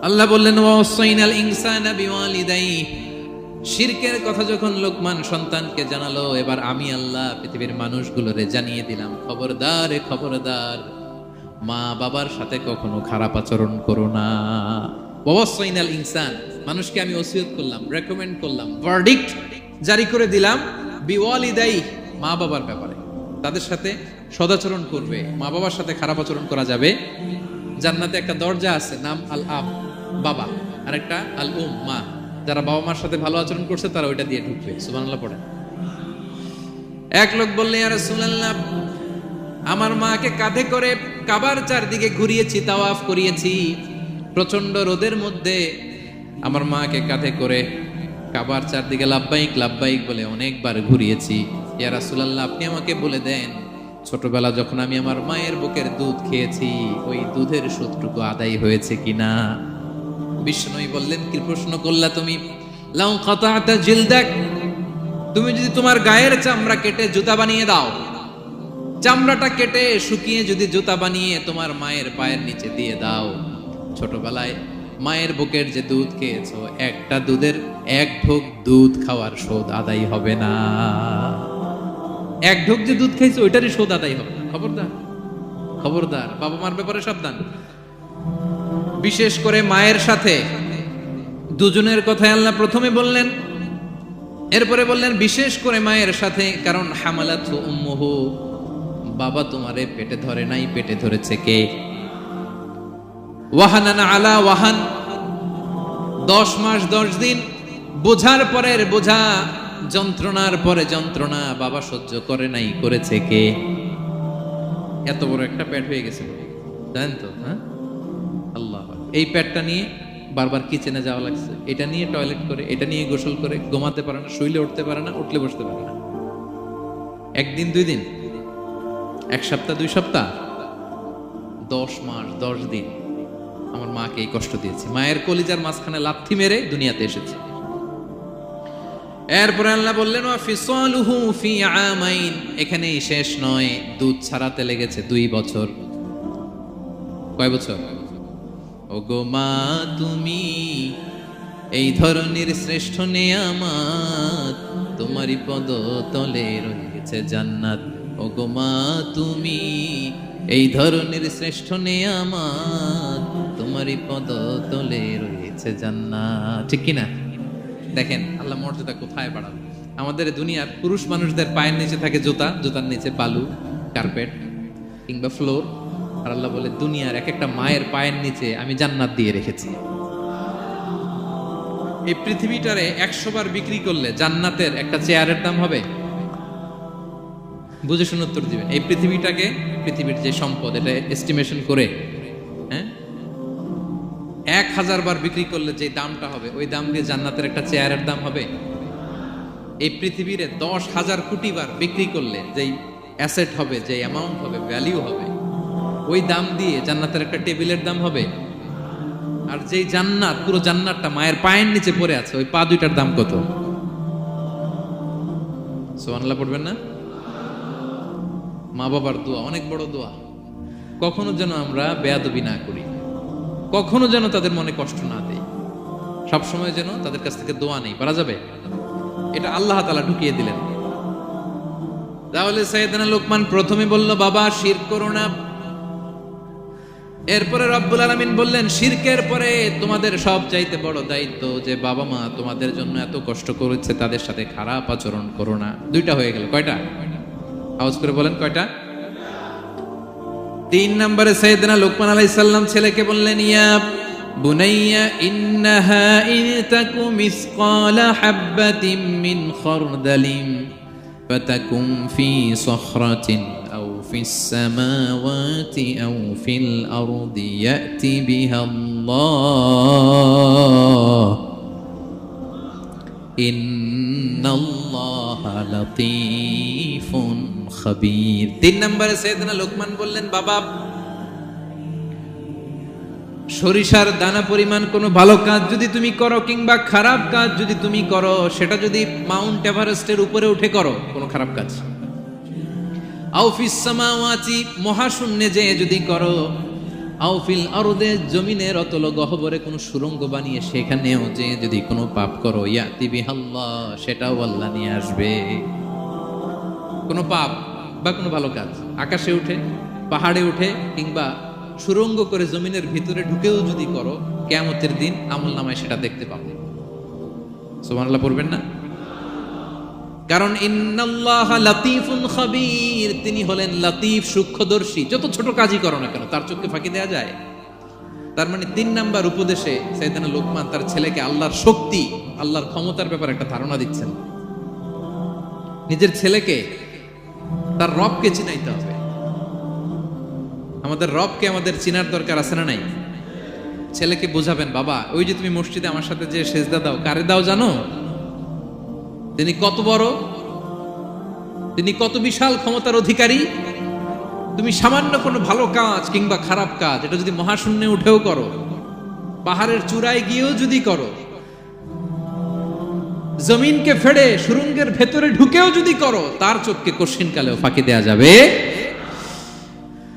আল্লাহ বললেন ওয়াসাইনাল ইনসানা বিওয়ালিদাইহি, শিরকের কথা যখন লোকমান সন্তানকে জানালো, এবার আমি আল্লাহ পৃথিবীর মানুষগুলোরে জানিয়ে দিলাম, খবরদার খবরদার, মা বাবার সাথে কখনো খারাপ আচরণ করো না। ওয়াসাইনাল ইনসান, মানুষকে আমি ওসিয়ত করলাম, রেকমেন্ড করলাম, ভার্ডিক্ট জারি করে দিলাম, বিওয়ালিদাইহি, মা বাবার ব্যাপারে তাদের সাথে সদাচরণ করবে, মা বাবার সাথে খারাপ আচরণ করা যাবে। জান্নাতে একটা দরজা আছে, নাম আল আব, বাবা, আর একটা আল উম, মা। যারা বাবা মার সাথে ভালো আচরণ করছে তারা ওইটা দিয়ে ঢুকবে। সুবহানাল্লাহ পড়েন। এক লোক বললেন, ইয়া রাসূলুল্লাহ, আমার মাকে কাঁধে করে কাবার চারদিকে ঘুরিয়েছি, তাওয়াফ করিয়েছি, প্রচন্ড রোদের মধ্যে আমার মাকে কাঁধে করে কাবার চারদিকে লাব্বাইক লাব্বাইক বলে অনেকবার ঘুরিয়েছি। ইয়া রাসূলুল্লাহ, আপনি আমাকে বলে দেন, ছোটবেলা যখন আমি আমার মায়ের বুকের দুধ খেয়েছি, ওই দুধের সুদটুকু আদায় হয়েছে কিনা? বিষ্ণুই বললেন, কি প্রশ্ন করলা তুমি? লাউ কাতাতা জিলদাক, তুমি যদি তোমার গায়ের চামড়া কেটে জুতা বানিয়ে দাও, চামড়াটা কেটে শুকিয়ে যদি জুতা বানিয়ে তোমার মায়ের পায়ের নিচে দিয়ে দাও, ছোটবেলায় মায়ের বুকের যে দুধ খেয়েছো, একটা দুধের এক ঢোক দুধ খাওয়ার শোধ আদায় হবে না। এক ঢোক যে দুধ খাইছো ওইটারই শোধ আদায় হবে না। খবরদার খবরদার, বাবা মার ব্যাপারে সাবধান। বিশেষ করে মায়ের সাথে, দুজনের কথাই আল্লাহ প্রথমে বললেন, এরপরে বললেন বিশেষ করে মায়ের সাথে, কারণ হামালাতহু উম্মুহু, বাবা তোমারে পেটে ধরে নাই, পেটে ধরেছে কে? ওয়াহানান আলা ওয়াহান, 10 মাস 10 দিন বোঝার পরের বোঝা, যন্ত্রণার পরে যন্ত্রণা বাবা সহ্য করে নাই, করেছে কে? এত বড় একটা পেট হয়ে গেছে, জানেন তো? হ্যাঁ, আল্লাহ। এই পেটটা নিয়ে বারবার কিচেনে যাওয়া লাগছে, এটা নিয়ে টয়লেট করে, এটা নিয়ে গোসল করে, ঘুমাতে পারে না, শুইলে উঠতে পারে না, উঠলে বসতে পারে না। একদিন 2 দিন, 1 সপ্তাহ 2 সপ্তাহ, 10 মাস 10 দিন আমার মাকে এই কষ্ট দিয়েছে। মায়ের কলিজার মাঝখানে লাথি মেরে দুনিয়াতে এসেছে। এরপরে আল্লাহ বললেন, ওয়া ফিসালুহু ফি আমাইন, এখানেই শেষ নয়, দুধ ছাড়াতে লেগেছে 2 বছর। কয় বছর? ওগো মা, তুমি এই ধরনের শ্রেষ্ঠ নেয়ামত, তোমারই পদ তলে রয়েছে জান্নাত। ওগো মা, তুমি এই ধরনের শ্রেষ্ঠ নেয়ামত, তোমারই পদ তলে রয়েছে জান্নাত। ঠিক কিনা? দেখেন আল্লাহ মর্যাদা কোথায় বাড়াবে। আমাদের দুনিয়ার পুরুষ মানুষদের পায়ের নিচে থাকে জুতা, জুতার নিচে বালু, কার্পেট কিংবা ফ্লোর। আর আল্লাহ বলে, দুনিয়ার এক একটা মায়ের পায়ের নিচে আমি জান্নাত দিয়ে রেখেছি। এই পৃথিবীটারে 100 বার বিক্রি করলে জান্নাতের একটা চেয়ারের দাম হবে? বুঝে শুনে উত্তর দিবেন। এই পৃথিবীটাকে, পৃথিবীর যে সম্পদ, এটা এস্টিমেশন করে, হ্যাঁ, 1000 বার বিক্রি করলে যে দামটা হবে, ওই দাম দিয়ে জান্নাতের একটা চেয়ারের দাম হবে? এই পৃথিবীরে 10,000 কোটি বার বিক্রি করলে যেই অ্যাসেট হবে, যে অ্যামাউন্ট হবে, ভ্যালিউ হবে, ওই দাম দিয়ে জান্নাতের একটা টেবিলের দাম হবে? আর যেই জান্নাত, পুরো জান্নাতটা মায়ের পায়ের নিচে পড়ে আছে, ওই পা দুইটার দাম কত? সুবহানাল্লাহ পড়বেন না? মা বাবার দোয়া অনেক বড় দোয়া। কখনো যেন আমরা বেয়াদবি না করি, কখনো যেন তাদের মনে কষ্ট না দেই, সবসময় যেন তাদের কাছ থেকে দোয়া নেই। পারা যাবে? এটা আল্লাহ তাআলা ঢুকিয়ে দিলেন। তাহলে সাইয়েদনা লোকমান প্রথমে বলল, বাবা শিরক করো না। এরপরে রব্বুল আলামিন বললেন, শিরকের পরে তোমাদের সবচাইতে বড় দায়িত্ব, যে বাবা মা তোমাদের জন্য এত কষ্ট করেছে, তাদের সাথে খারাপ আচরণ করো না। 2টা হয়ে গেল। কয়টা? আওয়াজ করে বলেন, কয়টা? 3 নম্বরে সাইয়েদনা লোকমান আলাইহিস সালাম ছেলেকে বললেন, ইয়া বুনাইয়া ইন্নাহা ইন তাকু মিসকালা হাববাতিন মিন খারদালিন ফাতাকুম ফি সখরাতিন আও ফিস সামাওয়াতি আও ফিল আরদি ইয়াতি বিহাল্লাহ ইন্নাল্লাহা লাতীফুন খাবীর। 3 নম্বরে সাইয়েদনা লোকমান বললেন, বাবা সরিষার দানা পরিমাণ কোনো ভালো কাজ যদি তুমি করো, কিংবা খারাপ কাজ যদি তুমি করো, সেটা যদি মাউন্ট এভারেস্টের উপরে উঠে করো, কোনো খারাপ কাজ, আও ফিস সামাওয়াতি, মহাশূন্যে যেয়ে যদি করো, আও ফিল আরদে, জমিনের অতল গহ্বরে কোনো সুড়ঙ্গ বানিয়ে সেখানেও যে যদি কোনো পাপ করো, ইয়াতি বিহাল্লাহ, সেটাও আল্লাহ নিয়ে আসবে। কোনো পাপ বা কোনো ভালো কাজ আকাশে উঠে, পাহাড়ে উঠে, কিংবা সুড়ঙ্গ করে জমিনের ভিতরে ঢুকেও যদি করো, কিয়ামতের দিন আমল নামায় সেটা দেখতে পাবো। সুবহানাল্লাহ পড়বেন না? কারণ ইন্নাল্লাহা লাতীফুন খাবীর, তিনি হলেন লতিফ, সূক্ষ্মদর্শী। যত ছোট কাজই করো না কেন তার চোখে ফাঁকি দেয়া যায়। তার মানে 3 নাম্বার উপদেশে সাইয়েদনা লোকমান তার ছেলেকে আল্লাহর শক্তি, আল্লাহর ক্ষমতার ব্যাপারে একটা ধারণা দিচ্ছেন। নিজের ছেলেকে তার রবকে চিনাইতে হবে। আমাদের রবকে আমাদের চিনার দরকার আছে না নাই? ছেলেকে বোঝাবেন, বাবা ওই যে তুমি মসজিদে আমার সাথে যে সেজদা দাও, কারে দাও জানো? তিনি কত বড়, তিনি কত বিশাল ক্ষমতার অধিকারী। তুমি সামান্য কোনো ভালো কাজ কিংবা খারাপ কাজ, এটা যদি মহাশূন্যে উঠেও করো, পাহাড়ের চূড়ায় গিয়েও যদি করো, জমিনকে ফেড়ে সুড়ঙ্গের ভেতরে ঢুকেও যদি করো, তার চোখকে কশিনকালেও ফাঁকি দেয়া যাবে।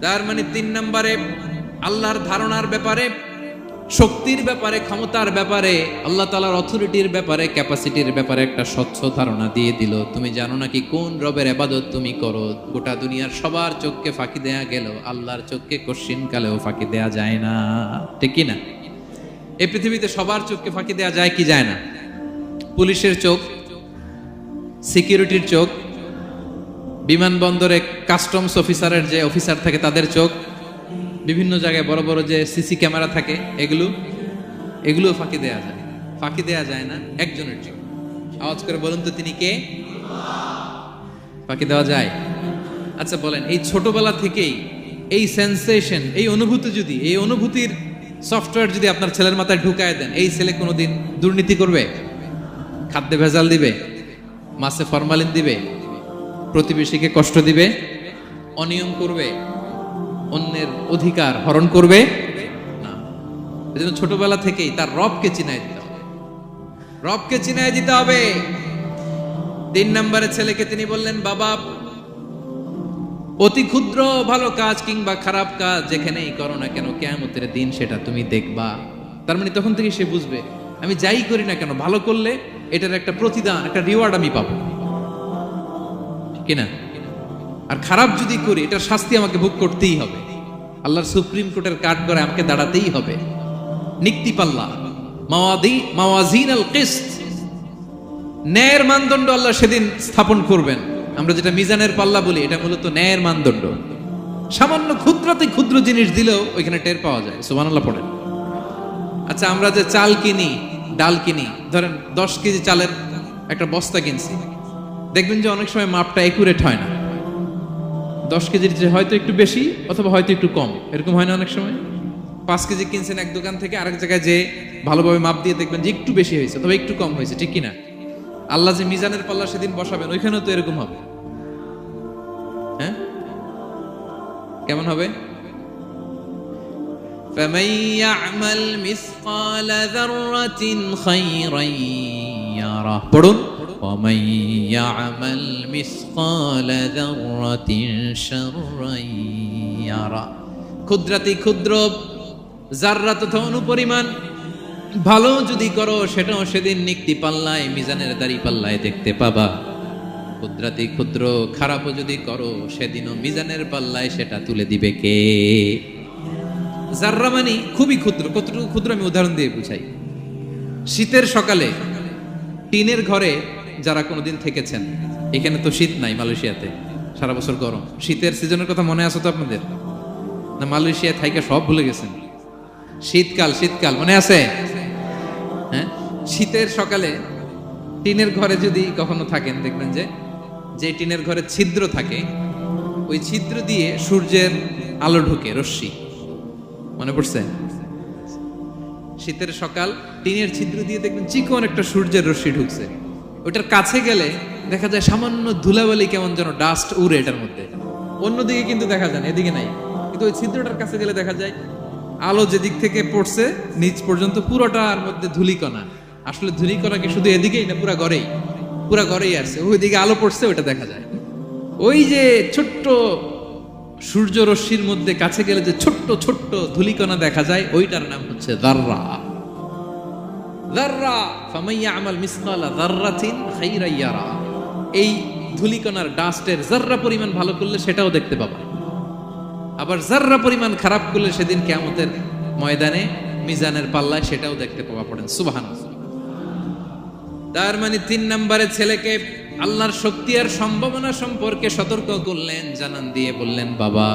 তার মানে 3 নম্বরে আল্লাহর ধারণার ব্যাপারে, শক্তির ব্যাপারে, ক্ষমতার ব্যাপারে, আল্লাহ তাআলার অথরিটির ব্যাপারে, ক্যাপাসিটির ব্যাপারে একটা স্বচ্ছ ধারণা দিয়ে দিল। তুমি জানো নাকি কোন রবের ইবাদত তুমি করো? গোটা দুনিয়ার সবার চোখকে ফাঁকি দেয়া গেল, আল্লাহর চোখকে কশিনকালেও ফাঁকি দেয়া যায় না। ঠিক কি না? এই পৃথিবীতে সবার চোখকে ফাঁকি দেয়া যায় কি যায় না? পুলিশের চোখ, সিকিউরিটির চোখ, বিমানবন্দরে কাস্টমস অফিসারের যে অফিসার থাকে তাদের চোখ, বিভিন্ন জায়গায় বড় বড় যে সিসি ক্যামেরা থাকে, এগুলো ফাঁকি দেয়া যায়। ফাঁকি দেয়া যায় না একজনের চোখ। আওয়াজ করে বলুন তো তিনি কে? ফাঁকি দেওয়া যায়? আচ্ছা বলেন, এই ছোটবেলা থেকেই এই সেন্সেশন, এই অনুভূতি যদি, এই অনুভূতির সফটওয়্যার যদি আপনার ছেলের মাথায় ঢুকায় দেন, এই ছেলে কোনোদিন দুর্নীতি করবে? খাদ্যে ভেজাল দিবে? মাছে ফরমালিন দিবে? প্রতিবেশীকে কষ্ট দিবে? অনিয়ম করবে? অন্যের অধিকার হরণ করবে না। এজন্য ছোটবেলা থেকেই তার রবকে চিনাই দিতে হবে। রবকে চিনাই দিতে হবে। 3 নম্বরে ছেলেকে তিনি বললেন, বাবা অতি ক্ষুদ্র ভালো কাজ কিংবা খারাপ কাজ যেখানেই করো না কেন, কিয়ামতের দিন সেটা তুমি দেখবা। তার মানে তখন থেকে সে বুঝবে, আমি যাই করি না কেন, ভালো করলে এটার একটা প্রতিদান, একটা রিওয়ার্ড আমি পাবো, ঠিক না? আর খারাপ যদি করি, এটার শাস্তি আমাকে ভোগ করতেই হবে। আল্লাহর সুপ্রিম কোর্টের কাঠ করে আমাকে দাঁড়াতেই হবে। নিক্তি পাল্লা, মাওয়াজিন আল কিসত, ন্যায়ের মানদণ্ড আল্লাহ সেদিন স্থাপন করবেন। আমরা যেটা মিজানের পাল্লা বলি, এটা মূলত ন্যায়ের মানদণ্ড। সামান্য ক্ষুদ্রাতি ক্ষুদ্র জিনিস দিলেও ওইখানে টের পাওয়া যায়। সুবহানাল্লাহ পড়েন। আচ্ছা, আমরা যে চাল কিনি, ডাল কিনি, ধরেন 10 কেজি চালের একটা বস্তা কিনছি, দেখবেন যে অনেক সময় মাপটা একুরেট হয় না। 10 কেজির যে হয়তো একটু বেশি অথবা হয়তো একটু কম, এরকম হয় না অনেক সময়? 5 কেজি কিনছেন এক দোকান থেকে, আরেক জায়গায় যে ভালোভাবে মাপ দিয়ে দেখবেন যে একটু বেশি হয়েছে তবে একটু কম হয়েছে, ঠিক কিনা? আল্লাহ যে মিজানের পাল্লা সেদিন বসাবেন, ওইখানেও তো এরকম হবে। হ্যাঁ, কেমন হবে? فَمَن يَعْمَلْ مِثْقَالَ ذَرَّةٍ خَيْرًا يَرَهُ, পড়ুন, وَمَن يَعْمَلْ مِثْقَالَ ذَرَّةٍ شَرًّا يَرَهُ। ক্ষুদ্রাতি ক্ষুদ্র জাররা তথা অনুপরিমাণ ভালো যদি করো, সেটাও সেদিন নিক্তি পাল্লায়, মিজানের দাড়ি পাল্লায় দেখতে পাবা। ক্ষুদ্রাতি ক্ষুদ্র খারাপও যদি করো, সেদিনও মিজানের পাল্লায় সেটা তুলে দিবে কে? জাররা মানে খুবই ক্ষুদ্র। কতটুকু ক্ষুদ্র আমি উদাহরণ দিয়ে বুঝাই। শীতের সকালে টিনের ঘরে যারা কোনোদিন থেকেছেন, এখানে তো শীত নাই, মালয়েশিয়াতে সারা বছর গরম। শীতের সিজনের কথা মনে আছে তো আপনাদের? না মালয়েশিয়া থাইকা সব ভুলে গেছেন? শীতকাল শীতকাল মনে আছে? হ্যাঁ, শীতের সকালে টিনের ঘরে যদি কখনো থাকেন, দেখবেন যে টিনের ঘরে ছিদ্র থাকে, ওই ছিদ্র দিয়ে সূর্যের আলো ঢুকে, রশ্মি। মনে পড়ছে? শীতের সকাল, টিনের ছিদ্র দিয়ে দেখবেন চিকন একটা সূর্যের রশ্মি ঢুকছে। ওইটার কাছে গেলে দেখা যায় সামান্য ধুলাবালি, কেমন যেন ডাস্ট উড়ে এটার মধ্যে। অন্যদিকে কিন্তু দেখা যায় না, এদিকে নাই, কিন্তু ওই ছিদ্রটার কাছে গেলে দেখা যায় আলো যেদিক থেকে পড়ছে নিচ পর্যন্ত পুরোটার মধ্যে ধুলিকণা। আসলে ধুলিকণা কি শুধু এদিকেই না, পুরা ঘরেই আছে। ওইদিকে আলো পড়ছে, ওইটা দেখা যায়। ওই যে ছোট্ট সূর্য রশ্মির মধ্যে কাছে গেলে যে ছোট্ট ছোট্ট ধূলিকণা দেখা যায়, ওইটার নাম হচ্ছে যাররা। যাররা ফামাইয়া আমাল মিসকালা যাররাতিন খাইরান ইয়ারা। এই ধূলিকণার ডাস্টের যাররা পরিমাণ ভালো করলে সেটাও দেখতে পাবা, আবার যাররা পরিমাণ খারাপ করলে সেদিন কিয়ামতের ময়দানে মিজানের পাল্লায় সেটাও দেখতে পাওয়া। পড়েন সুবহানাল্লাহ। তার মানে 3 নম্বরে ছেলেকে আল্লাহর শক্তি আর সম্ভাবনা সম্পর্কে সতর্ক করলেন, জানান দিয়ে বললেন, বাবা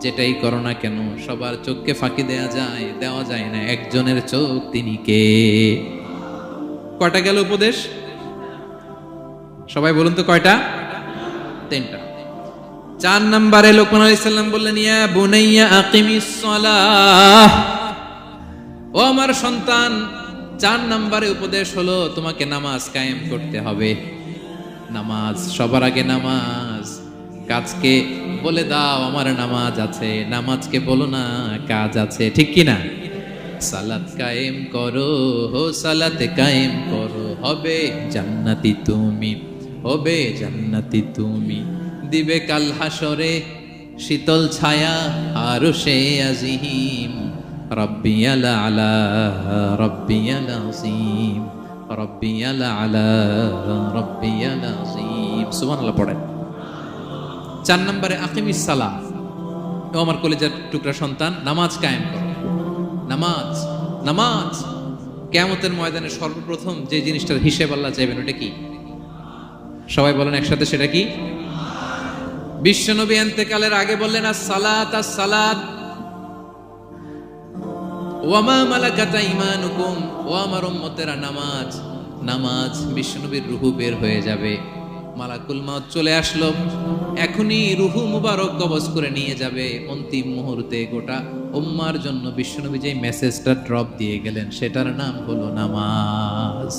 যেটাই করো না কেন সবার চোখকে ফাঁকি দেওয়া যায় না, একজনের চোখ, তিনি কে? কয়টা গেল উপদেশ? সবাই বলুন তো কয়টা? 3টা। 4 নম্বরে লোকমান আলাইহিস সালাম বললেন, ইয়া বুনাইয়া আকিমিস সালাহ, ও আমার সন্তান, 4 নম্বরে উপদেশ হলো তোমাকে নামাজ কায়েম করতে হবে। নামাজ, সবার আগে নামাজ। কাজকে বলে দাও আমার নামাজ আছে, নামাজকে বলো না কাজ আছে, ঠিক কি না? সালাত কায়েম করো, সালাতে কায়েম করো, হবে জান্নাতি তুমি, হবে জান্নাতি তুমি, দিবে কাল হাসরে শীতল ছায়া আরশে আজিম, রব্বিয়াল আলা রব্বিয়াল আযীম, রব্বিয়াল আলা রব্বিয়াল আযীম। সুবহানাল্লাহ পড়েন। 4 নম্বরে আকিমিস সালাহ, ও আমার কলিজার টুকরা সন্তান, নামাজ কায়েম করো। নামাজ, নামাজ কিয়ামতের ময়দানে সর্বপ্রথম যে জিনিসটার হিসেব আল্লাহ চাইবেন ওটা কি? সবাই বলেন একসাথে, সেটা কি? বিশ্বনবী ইন্তেকালের আগে বললেন, আস-সালাত আস-সালাত ওয়া মা মালাকাত আইমানুকুম, ও আমার উম্মতেরা নামাজ, নামাজ। বিশ্বনবীর রূহ বের হয়ে যাবে, মালাকুল মউত চলে আসলো, এখনই রূহ মুবারক কবজ করে নিয়ে যাবে। অন্তিম মুহূর্তে গোটা উম্মার জন্য বিশ্বনবী যে মেসেজটা ড্রপ দিয়ে গেলেন সেটার নাম হলো নামাজ।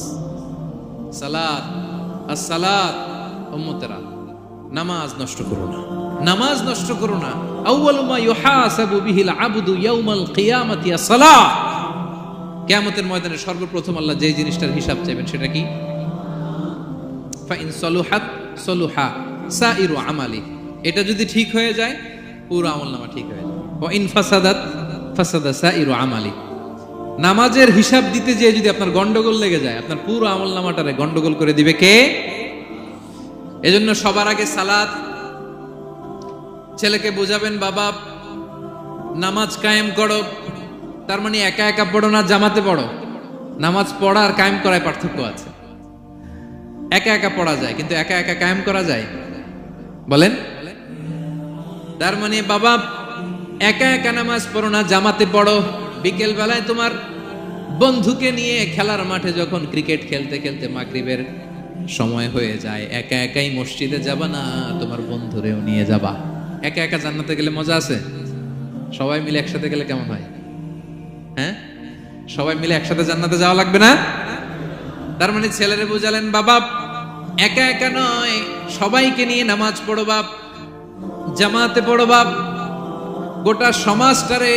সালাত আস-সালাত, উম্মতেরা নামাজ নষ্ট করো না, নামাজ নষ্ট করো না। আউয়ালু মা ইউহাসাবু বিহিল আবদু ইয়াউমাল কিয়ামাতি আস-সালাহ, কিয়ামতের ময়দানে সর্বপ্রথম আল্লাহ যে জিনিসটার হিসাব চাইবেন সেটা কি? ফাইন সলুহাত সলুহা সাইরু আমালি, এটা যদি ঠিক হয়ে যায় পুরো আমলনামা ঠিক হয়ে যায়। ওয়া ইন ফাসাদাত ফাসাদা সাইরু আমালি, নামাজের হিসাব দিতে যেয়ে যদি আপনার গন্ডগোল লেগে যায়, আপনার পুরো আমলনামাটারে গন্ডগোল করে দিবে কে? এজন্য সবার আগে সালাত। ছেলেকে বোঝাবেন, বাবা নামাজ কায়েম করো, তার মানে একা একা পড়ো না, জামাতে পড়ো। নামাজ পড়া আর কায়েম করায় পার্থক্য আছে। একা একা পড়া যায়, কিন্তু একা একা কায়েম করা যায়? বলেন। তার মানে বাবা একা একা নামাজ পড়ো না, জামাতে পড়ো। বিকেল বেলায় তোমার বন্ধুকে নিয়ে খেলার মাঠে যখন ক্রিকেট খেলতে খেলতে মাগরিবের সময় হয়ে যায়, একা একাই মসজিদে যাবা না, তোমার বন্ধুরেও নিয়ে যাবা। একা একা জান্নাতে গেলে মজা আছে, সবাই মিলে একসাথে গেলে কেমন হয়? হ্যাঁ, সবাই মিলে একসাথে জান্নাতে যাওয়া লাগবে না? তার মানে ছেলেরে বুঝালেন, বাবা একা একা নয়, সবাইকে নিয়ে নামাজ পড়ো বাপ, জামাতে পড়ো বাপ, গোটা সমাজটারে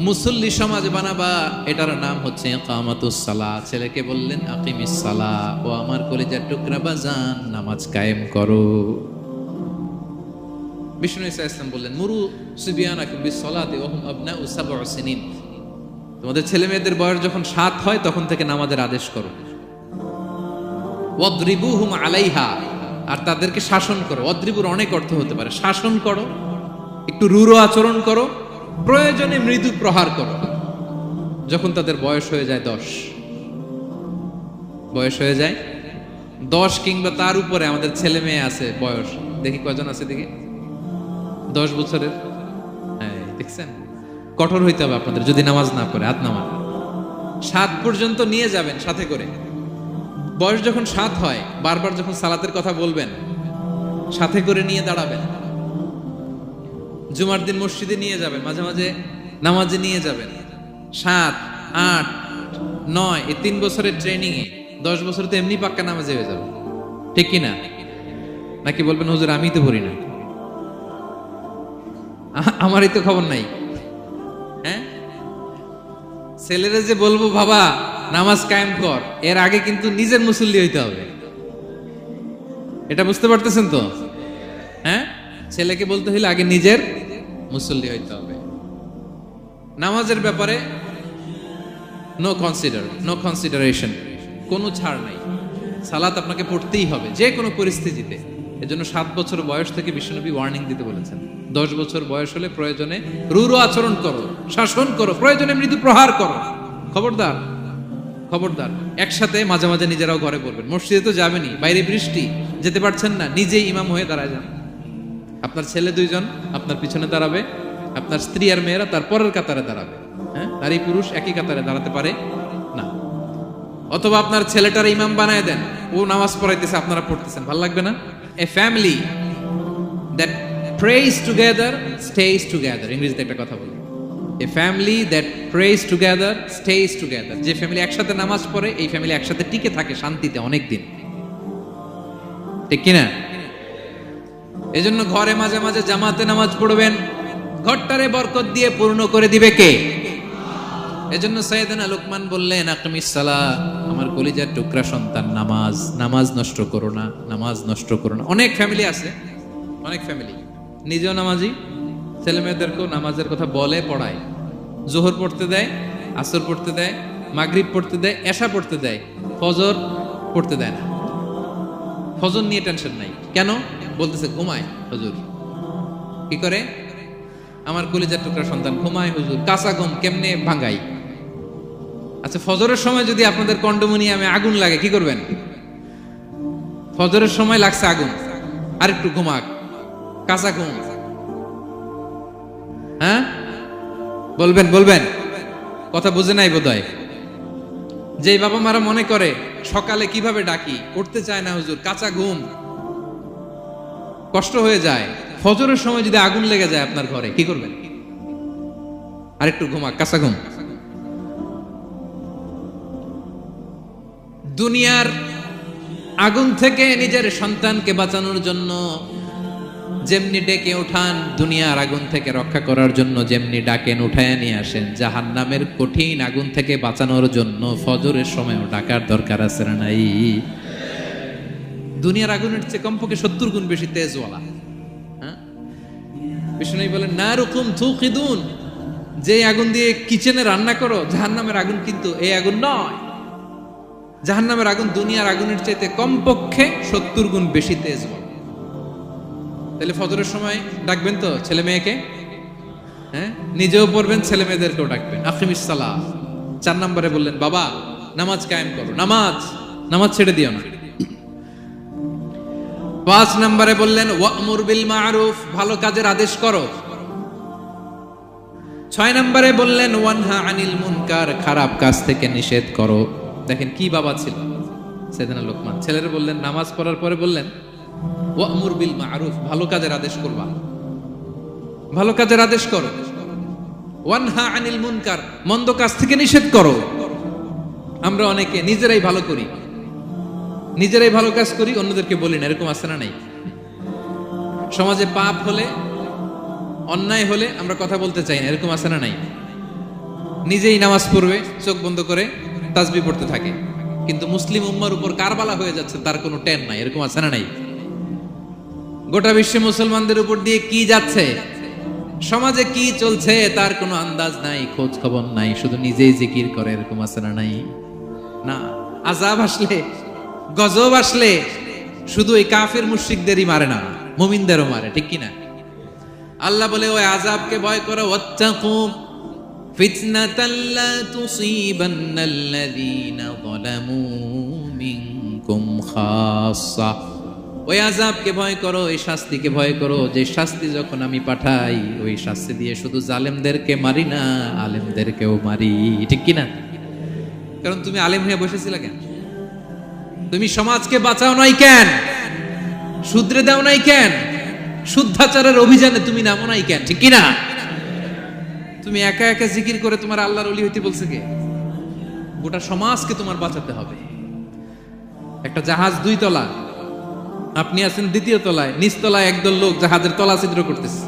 মুসল্লি সমাজ বানাবা। এটার নাম হচ্ছে ইকামাতুস সালাহ। ছেলেকে বললেন আকিমিস সালাহ, ও আমার কলিজার টুকরা বাজান, নামাজ কায়েম করো। বিষ্ণু ঈসা ইসলাম বললেন, মুরু সুবিয়ানাকুম বিস-সালাতি ওয়া হুম আবনাউ 7 সিনিন, তোমাদের ছেলে মেয়েদের বয়স যখন 7 হয় তখন থেকে নামাজের আদেশ করো। ওয়াদরিবুহুম আলাইহা, আর তাদেরকে শাসন করো। ওয়াদরিবুর অনেক অর্থ হতে পারে, শাসন করো, একটু রূঢ় আচরণ করো, প্রয়োজনে মৃদু প্রহার করো। যখন তাদের বয়স হয়ে যায় 10, বয়স হয়ে যায় 10 কিংবা তার উপরে, আমাদের ছেলে মেয়ে আছে বয়স, দেখি কয়জন আছে, দেখি 10 বছরের। হ্যাঁ দেখছেন, কঠোর হইতে হবে আপনাদের যদি নামাজ না পড়ে। হাত নামান, 7 পর্যন্ত নিয়ে যাবেন সাথে করে। বয়স যখন 7 হয়, বারবার যখন সালাতের কথা বলবেন সাথে করে নিয়ে দাঁড়াবেন। জুমার দিন মসজিদে নিয়ে যাবেন, মাঝে মাঝে নামাজে নিয়ে যাবেন। 7, 8, 9 এই 3 বছরের ট্রেনিং এ 10 বছর তো এমনি পাক্কা নামাজে হয়ে যাবে, ঠিক কি না? নাকি বলবেন হুজুর আমি তো পড়ি না, আমারই তো খবর নাই। হ্যাঁ, ছেলেরা যে বলবো বাবা নামাজ কায়েম কর, এর আগে কিন্তু নিজের মুসল্লি হইতে হবে। এটা বুঝতে পারতেছেন তো? হ্যাঁ, ছেলেকে বলতে হলে আগে নিজের মুসল্লি হইতে হবে। নামাজের ব্যাপারে নো কনসিডারেশন, কোনো ছাড় নাই। সালাত আপনাকে পড়তেই হবে যে কোনো পরিস্থিতিতে। এজন্য 7 বছর বয়স থেকে বিশ্বনবী ওয়ার্নিং দিতে বলেছেন। 10 বছর বয়স হলে প্রয়োজনে রূঢ় আচরণ করো, শাসন করো, প্রয়োজনে মৃদু প্রহার করো। খবরদার, খবরদার। একসাথে মাঝে মাঝে নিজেরাও ঘরে পড়বেন। মসজিদে তো যাবেনই, বাইরে বৃষ্টি, যেতে পারছেন না, নিজেই ইমাম হয়ে দাঁড়ায় যান। আপনার ছেলে 2 জন আপনার পিছনে দাঁড়াবে, আপনার স্ত্রী আর মেয়েরা তার পরের কাতারে দাঁড়াবে। হ্যাঁ, নারী পুরুষ একই কাতারে দাঁড়াতে পারে না। অথবা আপনার ছেলেটার ইমাম বানায় দেন, ও নামাজ পড়াইতেছে, আপনারা পড়তেছেন, ভালো লাগবে না? A family that prays together stays together, ইংরেজিতে একটা কথা বলি, a family that prays together stays together. যে ফ্যামিলি একসাথে নামাজ পড়ে, এই ফ্যামিলি একসাথে টিকে থাকে শান্তিতে অনেক দিন, ঠিক কিনা? এজন্য ঘরে মাঝে মাঝে জামাতে নামাজ পড়বেন, ঘরটারে বরকত দিয়ে পূর্ণ করে দিবে কে? এজন্য সাইয়েদনা লোকমান বললেন, আকিমিস সালাহ, আমার কলিজার টুকরা সন্তান, নামাজ, নামাজ নষ্ট করো না, নামাজ নষ্ট করো না। অনেক ফ্যামিলি আছে, অনেক ফ্যামিলি নিজেও নামাজি, ছেলে মেয়েদেরকেও নামাজের কথা বলে, পড়ায়, জোহর পড়তে দেয়, আসর পড়তে দেয়, মাগরিব পড়তে দেয়, এশা পড়তে দেয়, ফজর পড়তে দেয় না। ফজর নিয়ে টেনশন নাই, কেন? বলতেছে ঘুমায় হুজুর। কি করে? আমার কলিজার টুকরা সন্তান ঘুমায় হুজুর, কাঁচা ঘুম কেমনে ভাঙাই? আচ্ছা, ফজরের সময় যদি আপনাদের কন্ডোমিনিয়ামে আগুন লাগে কি করবেন? ফজরের সময় লাগছে আগুন, আর একটু ঘুমাক, কাঁচা ঘুম। হ্যাঁ, বলবেন বলবেন, কথা বুঝে নাই বোধহয়। যে বাবা মারা মনে করে সকালে কিভাবে ডাকি, উঠতে চায় না হুজুর, কাঁচা ঘুম, কষ্ট হয়ে যায়, ফজরের সময় যদি আগুন লেগে যায় আপনার ঘরে কি করবেন? আরেকটু ঘুমাক, কাঁচা ঘুম। দুনিয়ার আগুন থেকে নিজের সন্তানকে বাঁচানোর জন্য যেমনি ডেকে ওঠান, দুনিয়ার আগুন থেকে রক্ষা করার জন্য যেমনি ডাকেন, উঠায় নিয়ে আসেন, জাহান্নামের কঠিন আগুন থেকে বাঁচানোর জন্য ফজরের সময়ও ডাকার দরকার আছে না নাই? দুনিয়ার আগুনের চেয়ে কমপক্ষে 70 গুণ বেশি তেজওয়ালা। হ্যাঁ, বিষ্ণু বলেন, নারুকুম তুকিদুন, যে আগুন দিয়ে কিচেনে রান্না করো, জাহান্নামের আগুন কিন্তু এই আগুন নয়। জাহান্নামের আগুন দুনিয়ার আগুনের চাইতে কমপক্ষে 70 গুণ বেশি তেজওয়ালা। তাহলে ফজরের সময় ডাকবেন তো ছেলে মেয়েকে, হ্যাঁ, নিজেও পড়বেন, ছেলে মেয়েদেরকেও ডাকবেন। আকিমিস সালাহ। 4 নম্বরে বললেন, বাবা নামাজ কায়েম করো, নামাজ, নামাজ ছেড়ে দিও না। 5 নম্বরে বললেন, ওয়া'মুর বিল মা'রুফ, ভালো কাজের আদেশ করো। 6 নম্বরে বললেন, ওয়ানহা আনিল মুনকার, খারাপ কাজ থেকে নিষেধ করো। দেখেন কি বাবা ছিল সাইয়েদনা লোকমান। ছেলেরা বললেন, নামাজ পড়ার পরে বললেন, ওয়া'মুর বিল মা'রুফ, ভালো কাজের আদেশ করবা, ভালো কাজের আদেশ করো। ওয়ানহা আনিল মুনকার, মন্দ কাজ থেকে নিষেধ করো। আমরা অনেকে নিজেরাই ভালো করি, নিজেরাই ভালো কাজ করি, অন্যদেরকে বলি না, এরকম আছে না নাই? সমাজে পাপ হলে, অন্যায় হলে আমরা কথা বলতে চাই না, এরকম আছে না নাই? নিজেই নামাজ পড়বে, চোখ বন্ধ করে তাসবিহ পড়তে থাকে, কিন্তু মুসলিম উম্মার উপর কারবালা হয়ে যাচ্ছে, তার কোনো টেন নাই, এরকম আছে না নাই? গোটা বিশ্বে মুসলমানদের উপর দিয়ে কি যাচ্ছে, সমাজে কি চলছে তার কোনো আন্দাজ নাই, খোঁজ খবর নাই, শুধু নিজেই জিকির করে, এরকম আছে না নাই? না, আযাব আসলে, গজব আসলে শুধু এই কাফের মুশরিকদেরই মারে না, মুমিনদেরও মারে, ঠিক কিনা? আল্লাহ বলে, ওই আযাবকে ভয় করো, ওয়াত্তাকু ফিতনাতাল লা তুসিবান্নাল্লাযীনা যালামু মিনকুম খাসসা। ওই আযাবকে ভয় করো, এই শাস্তিকে ভয় করো, যে শাস্তি যখন আমি পাঠাই, ওই শাস্তি দিয়ে শুধু জালেমদেরকে মারি না, আলেমদেরকেও মারি, ঠিক কিনা? কারণ তুমি আলেম হয়ে বসেছিলে কেন? তুমি সমাজকে বাঁচাও নাই কেন? শুধরে দাও নাই কেন? শুদ্ধাচারের অভিযানে তুমি নামো নাই কেন? ঠিক কিনা? তুমি একা একা জিকির করে তোমার আল্লাহর ওলি হইতে বলছে কে? গোটা সমাজকে তোমার বাঁচাতে হবে। একটা জাহাজ 2 তলা, আপনি আছেন 2য় তলায়, নিচ তলায় একদল লোক জাহাজের তলা ছিদ্র করতেছে।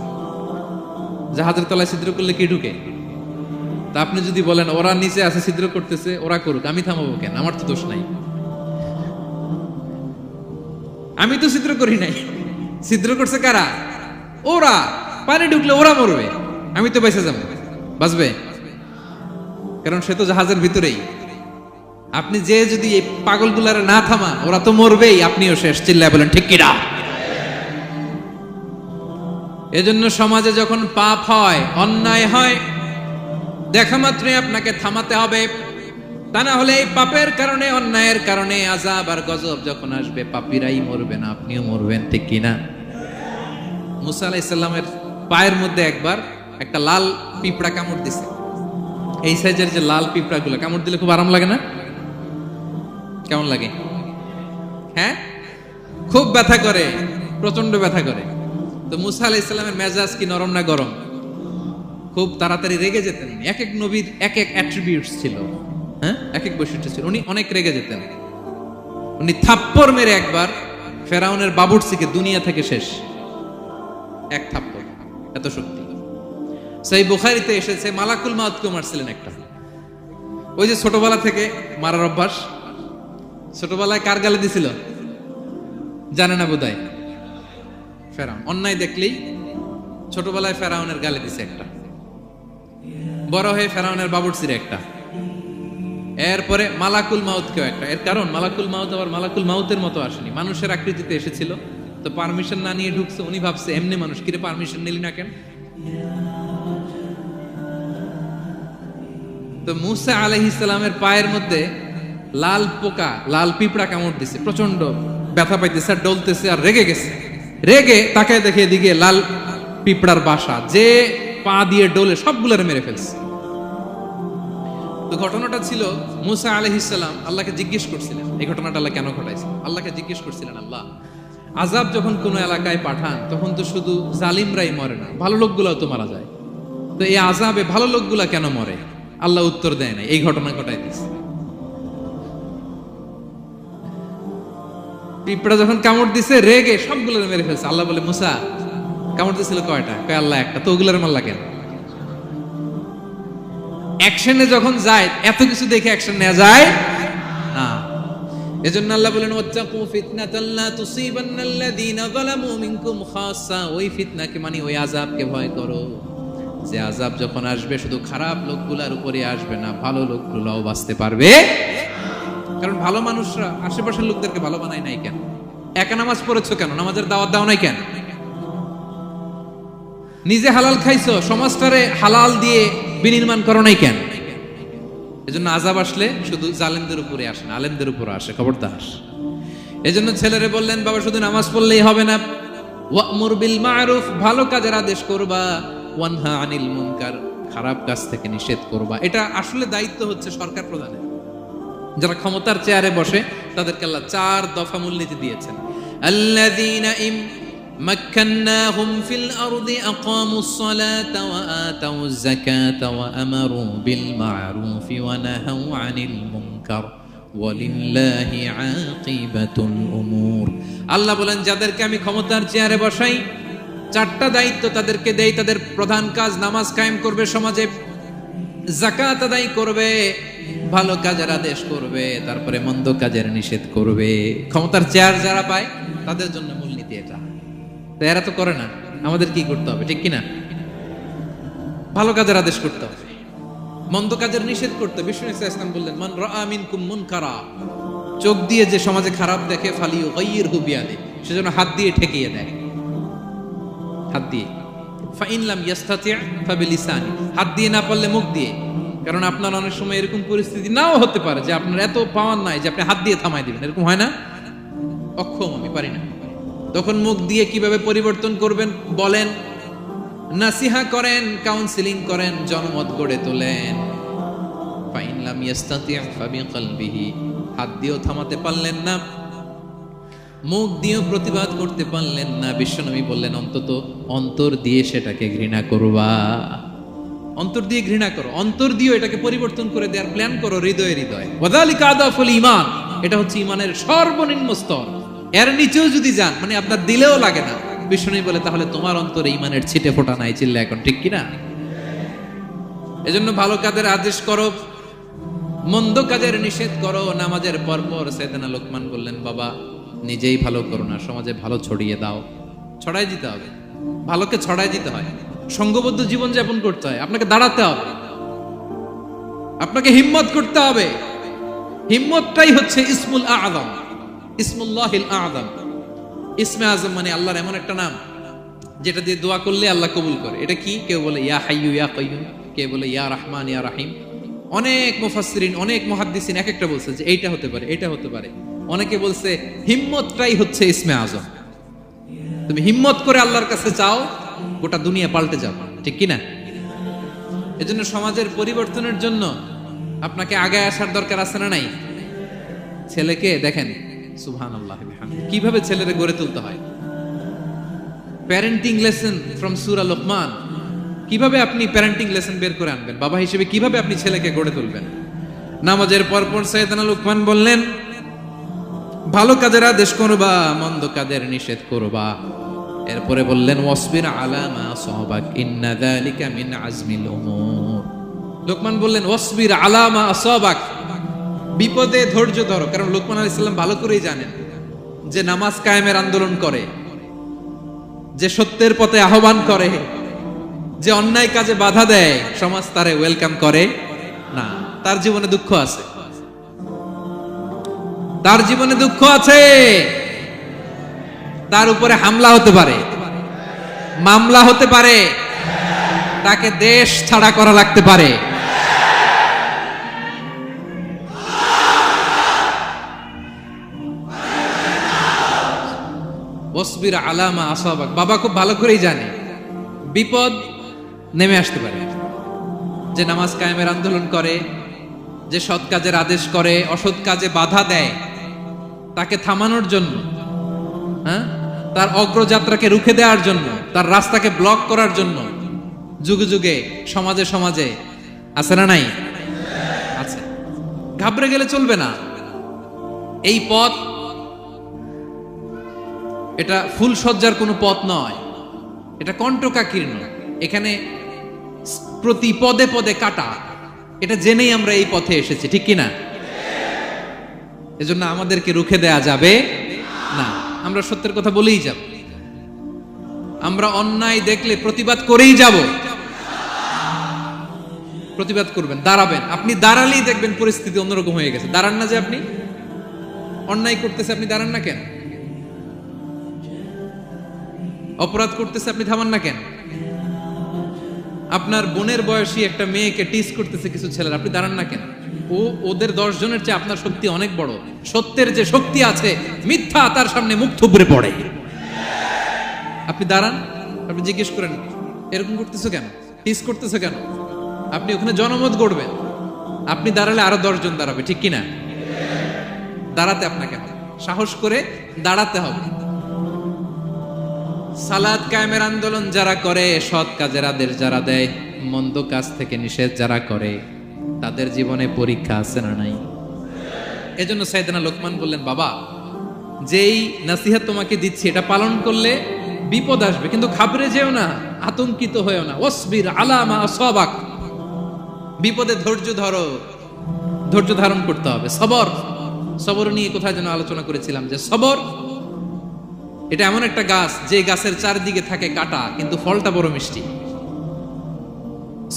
জাহাজের তলায় ছিদ্র করলে কি ঢুকে? তা আপনি যদি বলেন ওরা নিচে আছে ছিদ্র করতেছে, ওরা করুক, আমি থামাবো কেন? আমার তো দোষ নাই, আমি তো ছিদ্র করি নাই। ছিদ্র করছে কারা? ওরা পানি ঢুকলে ওরা মরবে, আমি তো বেঁচে যাবো। বাঁচবে? কারণ সে তো জাহাজের ভিতরেই। আপনি যে যদি এই পাগলগুলারে না থামান, ওরা তো মরবেই, আপনিও শেষ। চিল্লায় বলেন ঠিক কিনা? এজন্য সমাজে যখন পাপ হয়, অন্যায় হয়, দেখা মাত্রই আপনাকে থামাতে হবে। তা না হলে এই পাপের কারণে, অন্যায়ের কারণে আযাব আর গজব যখন আসবে, পাপীরাই মরবে না, আপনিও মরবেন। ঠিক কিনা? মুসা আলাইহিস সালামের পায়ের মধ্যে একবার একটা লাল পিঁপড়া কামড় দিছে। এই সাইজের যে লাল পিঁপড়া গুলো কামড় দিলে খুব আরাম লাগে না? কেমন লাগে? হ্যাঁ, খুব ব্যথা করে, প্রচন্ড ব্যথা করে। তো মুসা আলাইহিস সালামের মেজাজ কি নরম না গরম? খুব তাড়াতাড়ি রেগে যেতেন। এক এক নবীর এক এক অ্যাট্রিবিউটস ছিল, হ্যাঁ, এক এক বৈশিষ্ট্য ছিল। উনি অনেক রেগে যেতেন। উনি থাপ্পড় মেরে একবার ফেরাউনের বাবুর্চিকে দুনিয়া থেকে শেষ, এক থাপ্পড়, এত শক্তি। সেই বুখারীতে এসেছে মালাকুল মাউতকে মারছিলেন একটা। ওই যে ছোটবেলা থেকে মারার অভ্যাস, ছোটবেলায় কার গালে দিছিল জানে না বোধহয়? ফেরাউন। অন্যায় দেখলেই ছোটবেলায় ফেরাউনের গালে দিছে একটা, বড় হয়ে ফেরাউনের বাবুর্চির একটা, এরপরে মালাকুল মাউতকেও একটা। এর কারণ মালাকুল মাউত আবার মালাকুল মাউতের মতো আসেনি, মানুষের আকৃতিতে এসেছিল। তো পারমিশন না নিয়ে ঢুকছে। উনি ভাবছে এমনি মানুষ, কিরে পারমিশন নিলি না কেন? তো মুসা আলাইহিস সালামের পায়ের মধ্যে লাল পোকা, লাল পিঁপড়া কামড় দিছে, প্রচন্ড ব্যথা পাইতেছে আর ডলতেছে আর রেগে গেছে। রেগে তাকায় দেখে এদিকে লাল পিঁপড়ার বাসা, যে পা দিয়ে ডলে সবগুলোরে মেরে ফেলছে। তো ঘটনাটা ছিল মুসা আলাইহিস সালাম আল্লাহকে জিজ্ঞেস করছিলেন, এই ঘটনাটা আল্লাহ কেন ঘটাইছে? আল্লাহকে জিজ্ঞেস করছিলেন, আল্লাহ আযাব যখন কোনো এলাকায় পাঠান, তখন তো শুধু জালিমরাই মরে না, ভালো লোকগুলাও তো মারা যায়। তো এই আযাবে ভালো লোকগুলা কেন মরে? আল্লাহ উত্তর দেয় না, এই ঘটনা ঘটাই দিচ্ছে। পিঁপড়া যখন কামড় দিছে, রেগে সবগুলো মেরে ফেলছে। আল্লাহ বলে, মুসা কামড় দিছিল কয়টা? কয় আল্লাহ একটা। তো ওগুলোর মারলা কেন? অ্যাকশনে যখন যায়, এত কিছু দেখে অ্যাকশন নেওয়া যায় না। এজন্য আল্লাহ বলেন, ওয়াত্তাকু ফিতনাতাল লা তুসিবান্নাল্লাযীনা যালামু মিনকুম খাসসা। ওই ফিতনাকে মানে ওই আযাবকে ভয় করো, যে আযাব যখন আসবে শুধু খারাপ লোকগুলার উপরে আসবে না, ভালো লোকগুলাও বাঁচতে পারবে। কারণ ভালো মানুষরা আশেপাশের লোকদেরকে ভালো বানায় নাই কেন? একা নামাজ পড়েছো কেন? নামাজের দাওয়াত দাও নাই কেন? নিজে হালাল খাইছো, সমাজটারে হালাল দিয়ে বিনির্মাণ করো নাই কেন? এজন্য আযাব আসলে শুধু জালেমদের উপরে আসে না, আলেমদের উপরে আসে। খবরদার। এজন্য ছেলেরে বললেন, বাবা শুধু নামাজ পড়লেই হবে না, ওয়া'মুর বিল মা'রুফ, ভালো কাজের আদেশ করবা, ওয়ানহা আনিল মুনকার, খারাপ কাজ থেকে নিষেধ করবা। এটা আসলে দায়িত্ব হচ্ছে সরকার প্রধানের। যারা ক্ষমতার চেয়ারে বসে তাদেরকে আল্লাহ 4 দফা মূলনীতি দিয়েছেন। আল্লাযীনা মাক্কান্নাহুম ফিল আরদি আকামুস সালাতা ওয়া আতাউজ যাকাতা ওয়া আমারু বিল মা'রুফি ওয়া নাহাউ আনিল মুনকার ওয়ালিল্লাহি আকিবাতুল উমুর। আল্লাহ বলেন, যাদেরকে আমি ক্ষমতার চেয়ারে বসাই, 4টা দায়িত্ব তাদেরকে দেই। তাদের প্রধান কাজ নামাজ কায়েম করবে, সমাজে যাকাত আদায় করবে, ভালো কাজের আদেশ করবে, তারপরে মন্দ কাজের নিষেধ করবে। ক্ষমতার চেয়ার যারা পায় তাদের জন্য মূলনীতি এটা। তো এরা তো করে না, আমাদের কি করতে হবে? ঠিক কিনা? ভালো কাজের আদেশ করতে হবে, মন্দ কাজের নিষেধ করতে। বিষ্ণু ইসলাম বললেন, মান রাআ মিনকুম মুনকারা, চোখ দিয়ে যে সমাজে খারাপ দেখে, ফালিয়ুগাইয়িরহু বিয়াদিহি, সেজন্য হাত দিয়ে ঠেকিয়ে দেয়। হাত দিয়ে। ফাইন লাম ইয়াস্তাতি' ফাবিলিসানি, হাত দিয়ে না পারলে মুখ দিয়ে। কারণ আপনার অনেক সময় এরকম পরিস্থিতি নাও হতে পারে যে আপনার এত পাওয়ার নাই যে আপনি হাত দিয়ে থামাই দিবেন, এরকম হয় না? অক্ষম, আমি পারি না। তখন মুখ দিয়ে কিভাবে পরিবর্তন করবেন বলেন, নাসিহা করেন, কাউন্সিলিং করেন, জনমত গড়ে তোলেন। ফাইন লাম ইয়াস্তাতি' ফাবিকলবিহি, হাত দিয়েও থামাতে পারলেন না, মুখ দিয়েও প্রতিবাদ করতে পারলেন না, বিশ্বনবী বললেন অন্তত অন্তর দিয়ে সেটাকে ঘৃণা করবা। অন্তর দিয়ে ঘৃণা করো, অন্তর দিয়ে এটাকে পরিবর্তন করে দেওয়ার প্ল্যান করো, হৃদয়ে হৃদয়ে। ওয়াযালিকা আদাফুল ঈমান, এটা হচ্ছে ঈমানের সর্বনিম্ন স্তর। এর নিচেও যদি যান, মানে আপনার দিলেও লাগে না, বিশ্বনবী বলে তাহলে তোমার অন্তরে ঈমানের ছিটে ফোঁটা নাই। চিল্লা এখন ঠিক কিনা? এজন্য ভালো কাজের আদেশ করো, মন্দ কাজের নিষেধ করো। নামাজের পরপর সাইয়েদনা লোকমান বললেন, বাবা নিজেই ভালো করো না, সমাজে ভালো ছড়িয়ে দাও। ছড়াই দিতে হবে। ভালোকে ছড়াই দিতে হয়, সঙ্গবদ্ধ জীবন যাপন করতে হয়, আপনাকে দাঁড়াতে হবে, আপনাকে হিম্মত করতে হবে। হিম্মতটাই হচ্ছে ইসমুল আযম, ইসমুল্লাহিল আযম। ইসমে আযম মানে আল্লাহর এমন একটা নাম যেটা দিয়ে দোয়া করলে আল্লাহ কবুল করে। এটা কি? কেউ বলে ইয়া হাইয়ু ইয়া কাইয়ুম, কেউ বলে ইয়া রহমান ইয়া রাহিম। অনেক মুফাসসিরিন, অনেক মুহাদ্দিসিন এক একটা বলছে যে এইটা হতে পারে, এটা হতে পারে। অনেকে বলছে হিম্মতটাই হচ্ছে ইসমে আযম। তুমি হিম্মত করে আল্লাহর কাছে চাও, গোটা দুনিয়া পাল্টে যাবে, ঠিক কি না? এজন্য সমাজের পরিবর্তনের জন্য আপনাকে আগে আসার দরকার আছে না নাই? ছেলেকে দেখেন, সুবহানাল্লাহ বিহামদিহি, কিভাবে ছেলেরে গড়ে তুলতে হয়। প্যারেন্টিং লেসন ফ্রম সূরা লোকমান। কিভাবে আপনি প্যারেন্টিং লেসন বের করে আনবেন? বাবা হিসেবে কিভাবে আপনি ছেলেকে গড়ে তুলবেন? নামাজের পরপর সাইয়েদনা লোকমান বললেন, ভালো কাজের আদেশ করবা, মন্দ কাজের নিষেধ করবা। এরপরে বললেন ওয়াসবির আলা মা সাহাবাক ইন্না যালিকা মিন আজমিল উমুর। লোকমান বললেন ওয়াসবির আলা মা সাহাবাক, বিপদে ধৈর্য ধরো। কারণ লোকমান আলাইহিস সালাম ভালো করেই জানেন যে নামাজ কায়েমের আন্দোলন করে, যে সত্যের পথে আহ্বান করে, যে অন্যায় কাজে বাধা দেয়, সমাজ তারে ওয়েলকাম করে না। তার জীবনে দুঃখ আছে, তার জীবনে দুঃখ আছে, তার উপরে হামলা হতে পারে, মামলা হতে পারে, তাকে দেশ ছাড়া করা লাগতে পারে। ওয়াসবির আলা মা আসাবাক, বাবা খুব ভালো করেই জানে বিপদ নেমে আসতে পারে। যে নামাজ কায়েমের আন্দোলন করে, যে সৎ কাজের আদেশ করে, অসৎ কাজে বাধা দেয়, তাকে থামানোর জন্য, হ্যাঁ, তার অগ্রযাত্রাকে রুখে দেওয়ার জন্য, তার রাস্তাকে ব্লক করার জন্য যুগে যুগে সমাজে সমাজে আছে না নাই? আছে। ঘাবড়ে গেলে চলবে না। এই পথ, এটা ফুল সজ্জার কোনো পথ নয়, এটা কণ্টকাকীর্ণ। এখানে প্রতি পদে পদে কাটা। এটা জেনেই আমরা এই পথে এসেছি, ঠিক কিনা? এজন্য আমাদেরকে রুখে দেয়া যাবে না। আমরা সত্যের কথা বলেই যাব, আমরা অন্যায় দেখলে প্রতিবাদ করেই যাব। প্রতিবাদ করবেন, দাঁড়াবেন। আপনি দাঁড়ালেই দেখবেন পরিস্থিতি অন্যরকম হয়ে গেছে। দাঁড়ান না, যে আপনি অন্যায় করতেছে, আপনি দাঁড়ান না কেন? অপরাধ করতেছে, আপনি থামান না কেন? আপনার বোনের বয়সী একটা মেয়েকে টিস করতেছে কিছু ছেলেরা, আপনি দাঁড়ান না কেন? ওদের 10 জনের চেয়ে আপনার শক্তি অনেক বড়। সত্যের যে শক্তি আছে, মিথ্যা তার সামনে মুখ থুবড়ে পড়ে। আপনি দাঁড়ান, আপনি জিজ্ঞেস করেন এরকম করতেছো কেন, টিস করতেছো কেন? আপনি ওখানে জনমত গড়বেন। আপনি দাঁড়ালে আরো 10 জন দাঁড়াবে, ঠিক কিনা? দাঁড়াতে আপনাকে সাহস করে দাঁড়াতে হবে। সালাত কায়েমের আন্দোলন যারা করে, সৎ কাজের আদেশ যারা দেয়, মন্দ কাজ থেকে নিষেধ যারা করে, তাদের জীবনে পরীক্ষা আছে না নাই? এজন্য সাইয়েদনা লোকমান বললেন, বাবা যেই নসিহত তোমাকে দিচ্ছি এটা পালন করলে বিপদ আসবে, কিন্তু ঘাবড়ে যেও না, আতঙ্কিত হয়েও না। ওয়াসবির আলা মা আসাবাক, বিপদে ধৈর্য ধরো, ধৈর্য ধারণ করতে হবে। সবর, সবর নিয়ে কোথায় যেন আলোচনা করেছিলাম যে সবর এটা এমন একটা গাছ, যে গাছের চারদিকে থাকে কাঁটা, কিন্তু ফলটা বড় মিষ্টি।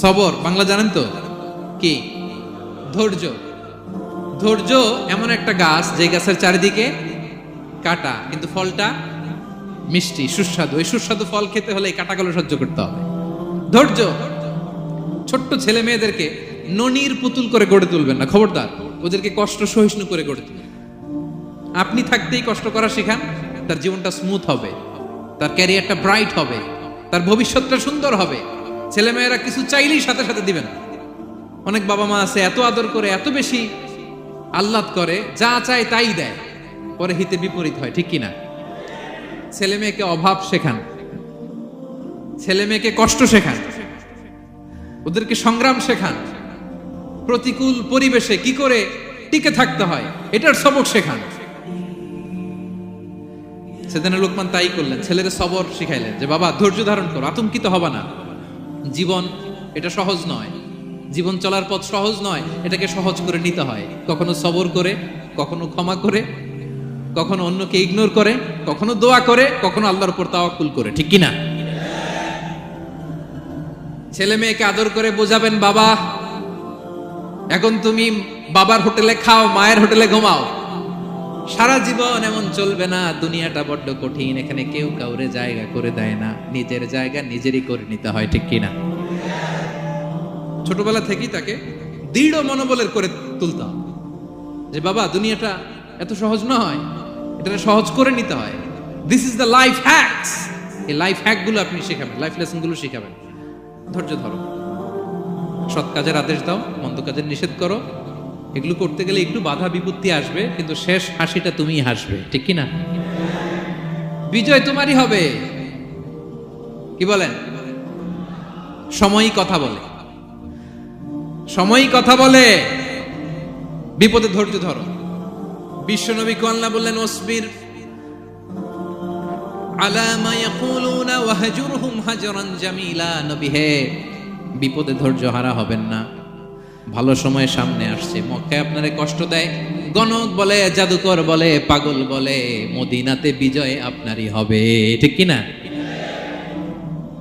সবর বাংলা জানেন তো কি? ধৈর্য। ধৈর্য এমন একটা গাছ, যে গাছের চারিদিকে কাঁটা, কিন্তু ফলটা মিষ্টি, সুস্বাদু। এই সুস্বাদু ফল খেতে হলে এই কাঁটাগুলো সহ্য করতে হবে। ধৈর্য। ছোট্ট ছেলে মেয়েদেরকে ননির পুতুল করে গড়ে তুলবেন না, খবরদার। ওদেরকে কষ্ট সহিষ্ণু করে গড়ে তুলবেন। আপনি থাকতেই কষ্ট করা শেখান, তার জীবনটা স্মুথ হবে, তার ক্যারিয়ারটা ব্রাইট হবে, তার ভবিষ্যৎটা সুন্দর হবে। ছেলেমেয়েরা কিছু চাইলেই সাথে সাথে দিবেন। অনেক বাবা মা আছে এত আদর করে, এত বেশি আহ্লাদ করে, যা চায় তাই দেয়, পরে হিতে বিপরীত হয়, ঠিক কিনা? ছেলে মেয়েকে অভাব শেখান, ছেলে মেয়েকে কষ্ট শেখান, ওদেরকে সংগ্রাম শেখান, প্রতিকূল পরিবেশে কি করে টিকে থাকতে হয় এটার সবক শেখান। সেদিন লোকমান তাই করলেন, ছেলেদের সবর শিখাইলেন যে বাবা ধৈর্য ধারণ করো, আতঙ্কিত হবা না। জীবন এটা সহজ নয়, জীবন চলার পথ সহজ নয়, এটাকে সহজ করে নিতে হয়। কখনো সবর করে, কখনো ক্ষমা করে, কখনো অন্যকে ইগনোর করে, কখনো দোয়া করে, কখনো আল্লাহর উপর তাওয়াক্কুল করে, ঠিক কিনা? ছেলে মেয়েকে আদর করে বোঝাবেন, বাবা এখন তুমি বাবার হোটেলে খাও, মায়ের হোটেলে ঘুমাও। সারা জীবন এমন চলবে না, দুনিয়াটা বড্ড কঠিন, এখানে কেউ কাউরে জায়গা করে দেয় না, নিজের জায়গা নিজেরই করে নিতে হয়, ঠিক কিনা? ছোটবেলা থেকেই তাকে দৃঢ় মনোবলের করে তুলতে হবে যে বাবা দুনিয়াটা এত সহজ নয়, এটা সহজ করে নিতে হয়। This is the life hacks. এই লাইফ হ্যাক গুলো আপনি শেখাবেন, লাইফ লেসন গুলো শেখাবেন। ধৈর্য ধরো, সৎ কাজের আদেশ দাও, মন্দ কাজের নিষেধ করো। এগুলো করতে গেলে একটু বাধা বিপত্তি আসবে, কিন্তু শেষ হাসিটা তুমিই হাসবে, ঠিক কিনা? বিজয় তোমারই হবে। কি বলেন? সময়ই কথা বলে, সময়ই কথা বলে। বিপদে ধৈর্য ধরো। বিশ্বনবী আল্লাহ বললেন, ওসবির আলা মা ইয়াকুলুনা ওয়াহজুরহুম হাজরান জামিলা। নবী হে, বিপদে ধৈর্য হারা হবেন না। ভালো সময় সামনে আসছে, মক্কায় আপনারে কষ্ট দেয়, গণক বলে, জাদুকর বলে, পাগল বলে, মদিনাতে বিজয় আপনারই হবে, ঠিক কিনা?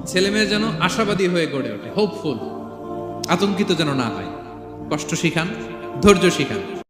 ছেলে মেয়ে যেন আশাবাদী হয়ে গড়ে ওঠে, হোপফুল, আতঙ্কিত যেন না হয়। কষ্ট শিখান, ধৈর্য শিখান।